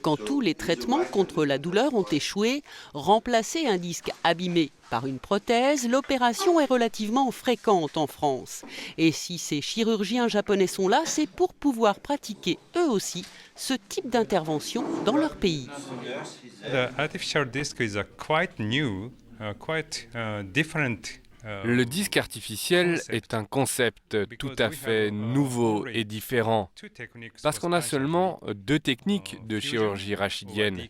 Quand tous les traitements contre la douleur ont échoué, remplacer un disque abîmé par une prothèse, l'opération est relativement fréquente en France. Et si ces chirurgiens japonais sont là, c'est pour pouvoir pratiquer eux aussi ce type d'intervention dans leur pays. The artificial disc is quite new, different. Le disque artificiel est un concept tout à fait nouveau et différent, parce qu'on a seulement deux techniques de chirurgie rachidienne,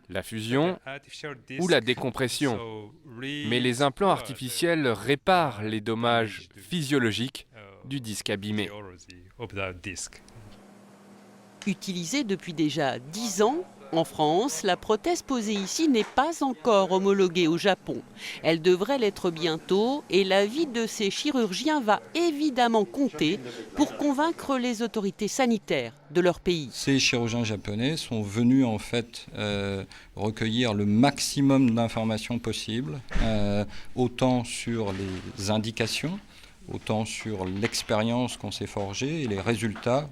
la fusion ou la décompression. Mais les implants artificiels réparent les dommages physiologiques du disque abîmé. Utilisée depuis déjà 10 ans, en France, la prothèse posée ici n'est pas encore homologuée au Japon. Elle devrait l'être bientôt et l'avis de ces chirurgiens va évidemment compter pour convaincre les autorités sanitaires de leur pays. Ces chirurgiens japonais sont venus en fait recueillir le maximum d'informations possibles, autant sur les indications, autant sur l'expérience qu'on s'est forgée et les résultats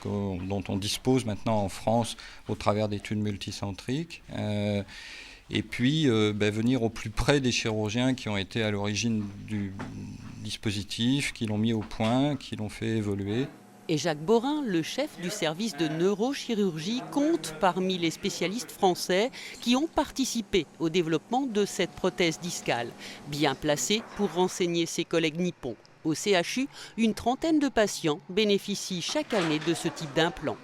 dont on dispose maintenant en France au travers d'études multicentriques. Et puis venir au plus près des chirurgiens qui ont été à l'origine du dispositif, qui l'ont mis au point, qui l'ont fait évoluer. Et Jacques Borin, le chef du service de neurochirurgie, compte parmi les spécialistes français qui ont participé au développement de cette prothèse discale, bien placé pour renseigner ses collègues nippons. Au CHU, une trentaine de patients bénéficient chaque année de ce type d'implant.